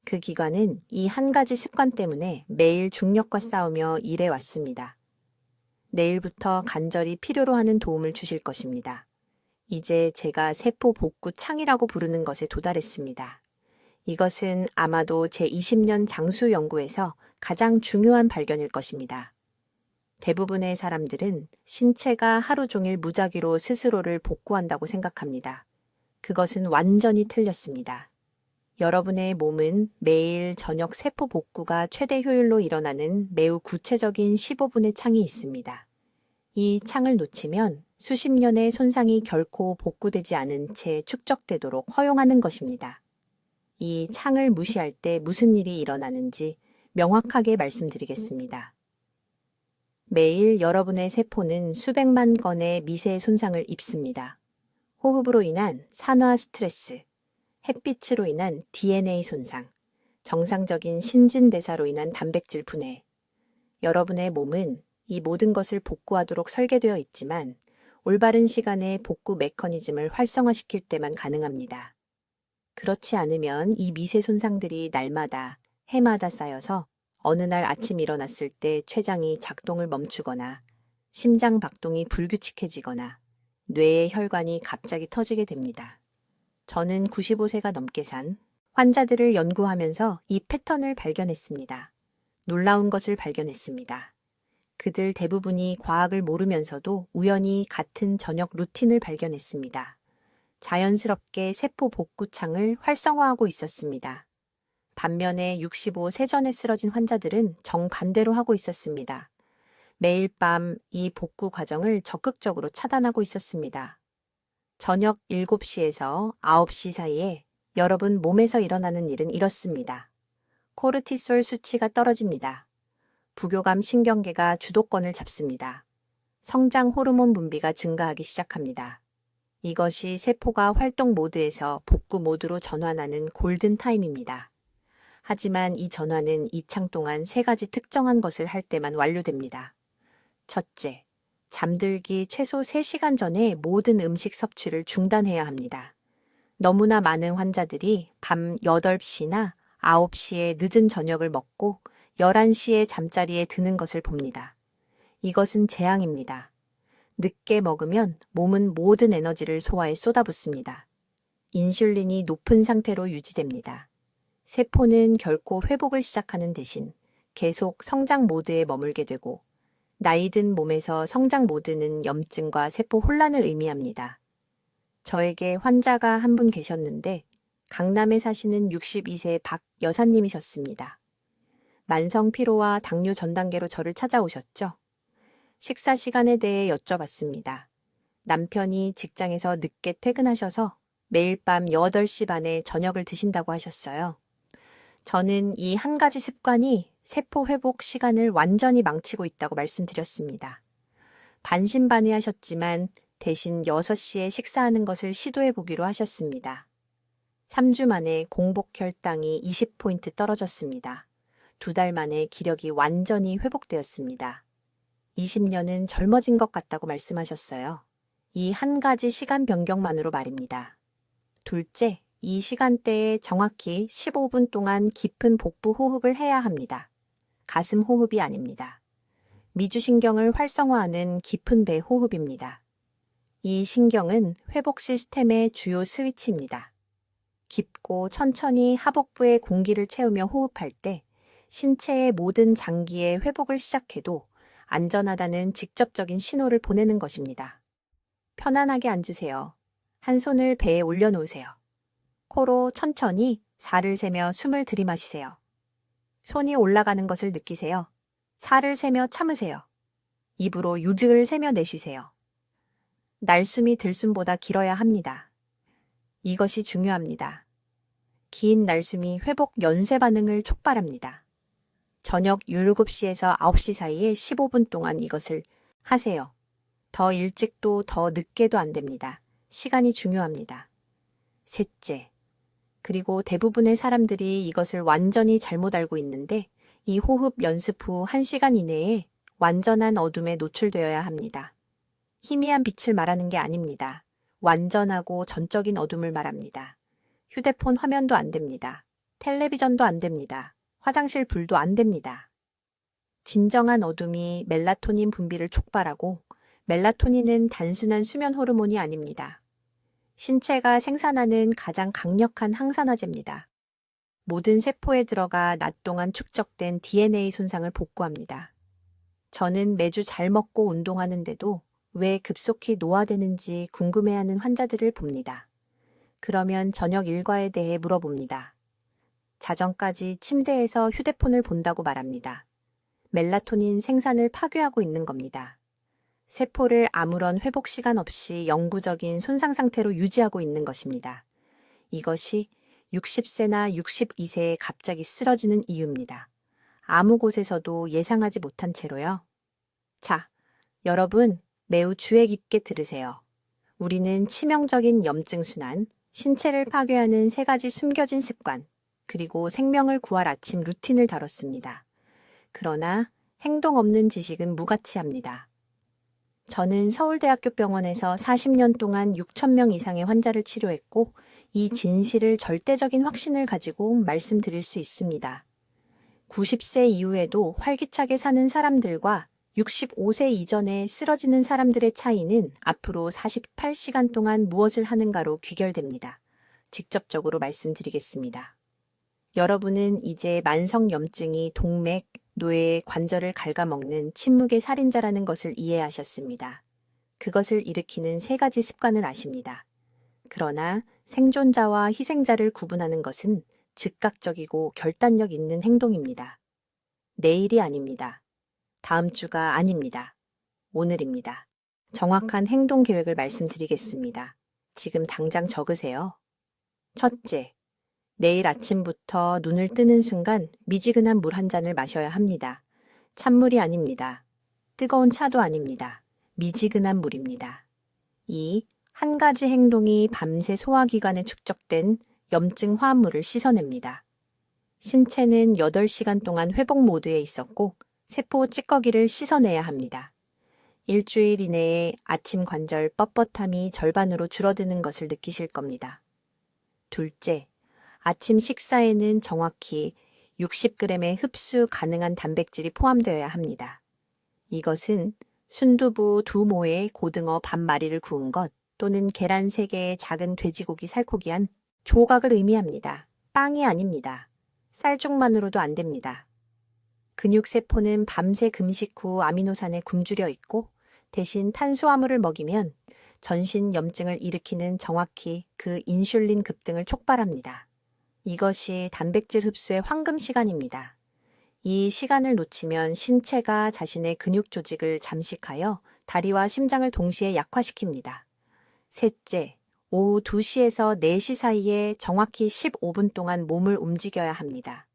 그 기관은 이 한 가지 습관 때문에 매일 중력과 싸우며 일해 왔습니다. 내일부터 간절히 필요로 하는 도움을 주실 것입니다. 이제 제가 세포 복구 창이라고 부르는 것에 도달했습니다. 이것은 아마도 제20년 장수 연구에서 가장 중요한 발견일 것입니다. 대부분의 사람들은 신체가 하루 종일 무작위로 스스로를 복구한다고 생각합니다. 그것은 완전히 틀렸습니다. 여러분의 몸은 매일 저녁 세포 복구가 최대 효율로 일어나는 매우 구체적인 15분의 창이 있습니다. 이 창을 놓치면 수십 년의 손상이 결코 복구되지 않은 채 축적되도록 허용하는 것입니다. 이 창을 무시할 때 무슨 일이 일어나는지 명확하게 말씀드리겠습니다. 매일 여러분의 세포는 수백만 건의 미세 손상을 입습니다. 호흡으로 인한 산화 스트레스, 햇빛으로 인한 DNA 손상, 정상적인 신진대사로 인한 단백질 분해. 여러분의 몸은 이 모든 것을 복구하도록 설계되어 있지만 올바른 시간에 복구 메커니즘을 활성화시킬 때만 가능합니다. 그렇지 않으면 이 미세 손상들이 날마다, 해마다 쌓여서 어느 날 아침 일어났을 때 췌장이 작동을 멈추거나 심장 박동이 불규칙해지거나 뇌의 혈관이 갑자기 터지게 됩니다. 저는 95세가 넘게 산 환자들을 연구하면서 이 패턴을 발견했습니다. 놀라운 것을 발견했습니다. 그들 대부분이 과학을 모르면서도 우연히 같은 저녁 루틴을 발견했습니다. 자연스럽게 세포 복구창을 활성화하고 있었습니다. 반면에 65세 전에 쓰러진 환자들은 정반대로 하고 있었습니다. 매일 밤 이 복구 과정을 적극적으로 차단하고 있었습니다. 저녁 7시에서 9시 사이에 여러분 몸에서 일어나는 일은 이렇습니다. 코르티솔 수치가 떨어집니다. 부교감 신경계가 주도권을 잡습니다. 성장 호르몬 분비가 증가하기 시작합니다. 이것이 세포가 활동 모드에서 복구 모드로 전환하는 골든 타임입니다. 하지만 이 전환은 이 창 동안 3가지 특정한 것을 할 때만 완료됩니다. 첫째, 잠들기 최소 3시간 전에 모든 음식 섭취를 중단해야 합니다. 너무나 많은 환자들이 밤 8시나 9시에 늦은 저녁을 먹고 11시에 잠자리에 드는 것을 봅니다. 이것은 재앙입니다. 늦게 먹으면 몸은 모든 에너지를 소화해 쏟아붓습니다. 인슐린이 높은 상태로 유지됩니다. 세포는 결코 회복을 시작하는 대신 계속 성장 모드에 머물게 되고 나이 든 몸에서 성장 모드는 염증과 세포 혼란을 의미합니다. 저에게 환자가 한 분 계셨는데 강남에 사시는 62세 박 여사님이셨습니다. 만성 피로와 당뇨 전 단계로 저를 찾아오셨죠. 식사 시간에 대해 여쭤봤습니다. 남편이 직장에서 늦게 퇴근하셔서 매일 밤 8시 반에 저녁을 드신다고 하셨어요. 저는 이 한 가지 습관이 세포 회복 시간을 완전히 망치고 있다고 말씀드렸습니다. 반신반의하셨지만 대신 6시에 식사하는 것을 시도해 보기로 하셨습니다. 3주 만에 공복 혈당이 20포인트 떨어졌습니다. 2달 만에 기력이 완전히 회복되었습니다. 20년은 젊어진 것 같다고 말씀하셨어요. 이 한 가지 시간 변경만으로 말입니다. 둘째, 이 시간대에 정확히 15분 동안 깊은 복부 호흡을 해야 합니다. 가슴 호흡이 아닙니다. 미주신경을 활성화하는 깊은 배 호흡입니다. 이 신경은 회복 시스템의 주요 스위치입니다. 깊고 천천히 하복부의 공기를 채우며 호흡할 때 신체의 모든 장기의 회복을 시작해도 안전하다는 직접적인 신호를 보내는 것입니다. 편안하게 앉으세요. 한 손을 배에 올려놓으세요. 코로 천천히 4를 세며 숨을 들이마시세요. 손이 올라가는 것을 느끼세요. 4를 세며 참으세요. 입으로 6을 세며 내쉬세요. 날숨이 들숨보다 길어야 합니다. 이것이 중요합니다. 긴 날숨이 회복 연쇄 반응을 촉발합니다. 저녁 7시에서 9시 사이에 15분 동안 이것을 하세요. 더 일찍도 더 늦게도 안 됩니다. 시간이 중요합니다. 셋째, 그리고 대부분의 사람들이 이것을 완전히 잘못 알고 있는데 이 호흡 연습 후 1시간 이내에 완전한 어둠에 노출되어야 합니다. 희미한 빛을 말하는 게 아닙니다. 완전하고 전적인 어둠을 말합니다. 휴대폰 화면도 안 됩니다. 텔레비전도 안 됩니다. 화장실 불도 안 됩니다. 진정한 어둠이 멜라토닌 분비를 촉발하고 멜라토닌은 단순한 수면 호르몬이 아닙니다. 신체가 생산하는 가장 강력한 항산화제입니다. 모든 세포에 들어가 낮 동안 축적된 DNA 손상을 복구합니다. 저는 매주 잘 먹고 운동하는데도 왜 급속히 노화되는지 궁금해하는 환자들을 봅니다. 그러면 저녁 일과에 대해 물어봅니다. 자정까지 침대에서 휴대폰을 본다고 말합니다. 멜라토닌 생산을 파괴하고 있는 겁니다. 세포를 아무런 회복 시간 없이 영구적인 손상 상태로 유지하고 있는 것입니다. 이것이 60세나 62세에 갑자기 쓰러지는 이유입니다. 아무 곳에서도 예상하지 못한 채로요. 자, 여러분 매우 주의 깊게 들으세요. 우리는 치명적인 염증 순환, 신체를 파괴하는 3가지 숨겨진 습관, 그리고 생명을 구할 아침 루틴을 다뤘습니다. 그러나 행동 없는 지식은 무가치합니다. 저는 서울대학교 병원에서 40년 동안 6,000명 이상의 환자를 치료했고 이 진실을 절대적인 확신을 가지고 말씀드릴 수 있습니다. 90세 이후에도 활기차게 사는 사람들과 65세 이전에 쓰러지는 사람들의 차이는 앞으로 48시간 동안 무엇을 하는가로 귀결됩니다. 직접적으로 말씀드리겠습니다. 여러분은 이제 만성염증이 동맥, 뇌의 관절을 갉아먹는 침묵의 살인자라는 것을 이해하셨습니다. 그것을 일으키는 3가지 습관을 아십니다. 그러나 생존자와 희생자를 구분하는 것은 즉각적이고 결단력 있는 행동입니다. 내일이 아닙니다. 다음 주가 아닙니다. 오늘입니다. 정확한 행동 계획을 말씀드리겠습니다. 지금 당장 적으세요. 첫째, 내일 아침부터 눈을 뜨는 순간 미지근한 물 한 잔을 마셔야 합니다. 찬물이 아닙니다. 뜨거운 차도 아닙니다. 미지근한 물입니다. 2. 한 가지 행동이 밤새 소화기관에 축적된 염증 화합물을 씻어냅니다. 신체는 8시간 동안 회복 모드에 있었고 세포 찌꺼기를 씻어내야 합니다. 일주일 이내에 아침 관절 뻣뻣함이 절반으로 줄어드는 것을 느끼실 겁니다. 둘째, 아침 식사에는 정확히 60g의 흡수 가능한 단백질이 포함되어야 합니다. 이것은 순두부 2모에 고등어 반마리를 구운 것 또는 계란 3개의 작은 돼지고기 살코기 조각을 의미합니다. 빵이 아닙니다. 쌀죽만으로도 안 됩니다. 근육세포는 밤새 금식 후 아미노산에 굶주려 있고 대신 탄수화물을 먹이면 전신 염증을 일으키는 정확히 그 인슐린 급등을 촉발합니다. 이것이 단백질 흡수의 황금 시간입니다. 이 시간을 놓치면 신체가 자신의 근육 조직을 잠식하여 다리와 심장을 동시에 약화시킵니다. 셋째, 오후 2시에서 4시 사이에 정확히 15분 동안 몸을 움직여야 합니다.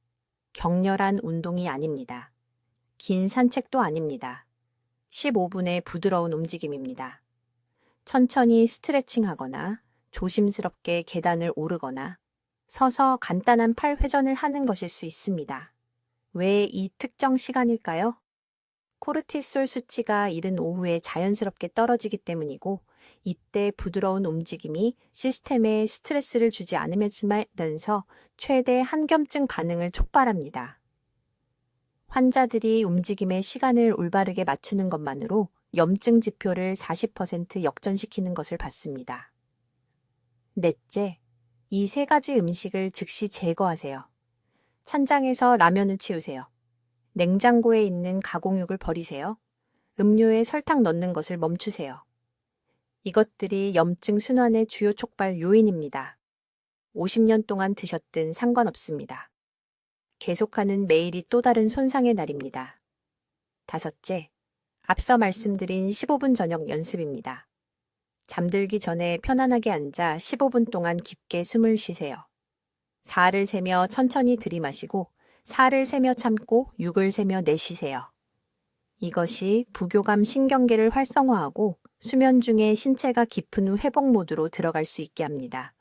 격렬한 운동이 아닙니다. 긴 산책도 아닙니다. 15분의 부드러운 움직임입니다. 천천히 스트레칭하거나 조심스럽게 계단을 오르거나 서서 간단한 팔 회전을 하는 것일 수 있습니다. 왜 이 특정 시간일까요? 코르티솔 수치가 이른 오후에 자연스럽게 떨어지기 때문이고 이때 부드러운 움직임이 시스템에 스트레스를 주지 않으면서 최대 한겸증 반응을 촉발합니다. 환자들이 움직임의 시간을 올바르게 맞추는 것만으로 염증 지표를 40% 역전시키는 것을 봤습니다. 넷째, 이 3가지 음식을 즉시 제거하세요. 찬장에서 라면을 치우세요. 냉장고에 있는 가공육을 버리세요. 음료에 설탕 넣는 것을 멈추세요. 이것들이 염증 순환의 주요 촉발 요인입니다. 50년 동안 드셨든 상관없습니다. 계속하는 매일이 또 다른 손상의 날입니다. 다섯째, 앞서 말씀드린 15분 저녁 연습입니다. 잠들기 전에 편안하게 앉아 15분 동안 깊게 숨을 쉬세요. 4를 세며 천천히 들이마시고 4를 세며 참고 6을 세며 내쉬세요. 이것이 부교감 신경계를 활성화하고 수면 중에 신체가 깊은 회복 모드로 들어갈 수 있게 합니다.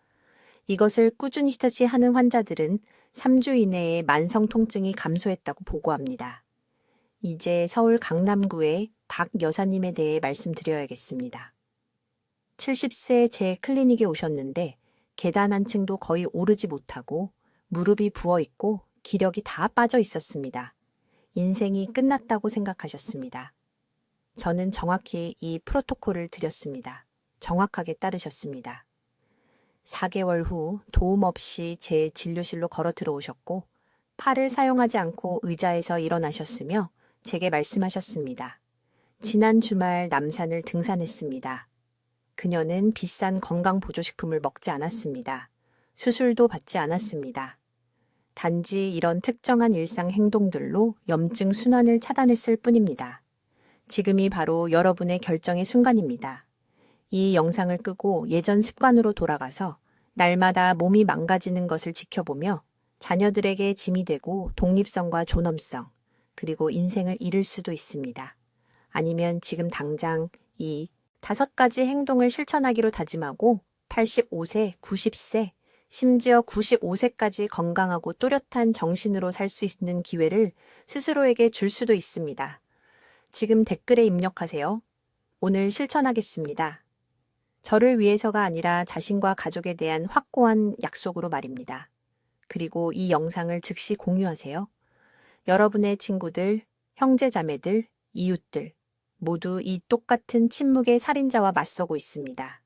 이것을 꾸준히 하는 환자들은 3주 이내에 만성 통증이 감소했다고 보고합니다. 이제 서울 강남구의 박 여사님에 대해 말씀드려야겠습니다. 70세 제 클리닉에 오셨는데 계단 한 층도 거의 오르지 못하고 무릎이 부어 있고 기력이 다 빠져 있었습니다. 인생이 끝났다고 생각하셨습니다. 저는 정확히 이 프로토콜을 드렸습니다. 정확하게 따르셨습니다. 4개월 후 도움 없이 제 진료실로 걸어 들어오셨고 팔을 사용하지 않고 의자에서 일어나셨으며 제게 말씀하셨습니다. 지난 주말 남산을 등산했습니다. 그녀는 비싼 건강보조식품을 먹지 않았습니다. 수술도 받지 않았습니다. 단지 이런 특정한 일상 행동들로 염증 순환을 차단했을 뿐입니다. 지금이 바로 여러분의 결정의 순간입니다. 이 영상을 끄고 예전 습관으로 돌아가서 날마다 몸이 망가지는 것을 지켜보며 자녀들에게 짐이 되고 독립성과 존엄성, 그리고 인생을 잃을 수도 있습니다. 아니면 지금 당장 이 5가지 행동을 실천하기로 다짐하고 85세, 90세, 심지어 95세까지 건강하고 또렷한 정신으로 살 수 있는 기회를 스스로에게 줄 수도 있습니다. 지금 댓글에 입력하세요. 오늘 실천하겠습니다. 저를 위해서가 아니라 자신과 가족에 대한 확고한 약속으로 말입니다. 그리고 이 영상을 즉시 공유하세요. 여러분의 친구들, 형제자매들, 이웃들 모두 이 똑같은 침묵의 살인자와 맞서고 있습니다.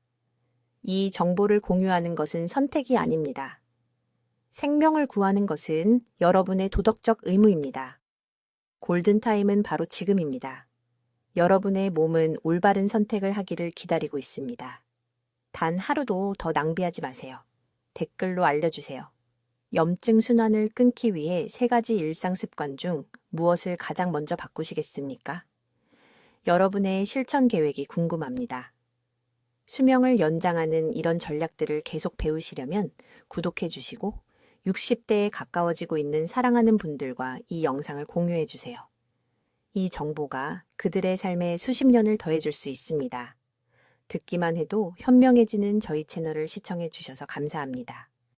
이 정보를 공유하는 것은 선택이 아닙니다. 생명을 구하는 것은 여러분의 도덕적 의무입니다. 골든타임은 바로 지금입니다. 여러분의 몸은 올바른 선택을 하기를 기다리고 있습니다. 단 하루도 더 낭비하지 마세요. 댓글로 알려주세요. 염증 순환을 끊기 위해 3가지 일상 습관 중 무엇을 가장 먼저 바꾸시겠습니까? 여러분의 실천 계획이 궁금합니다. 수명을 연장하는 이런 전략들을 계속 배우시려면 구독해 주시고 60대에 가까워지고 있는 사랑하는 분들과 이 영상을 공유해 주세요. 이 정보가 그들의 삶에 수십 년을 더해줄 수 있습니다. 듣기만 해도 현명해지는 저희 채널을 시청해 주셔서 감사합니다.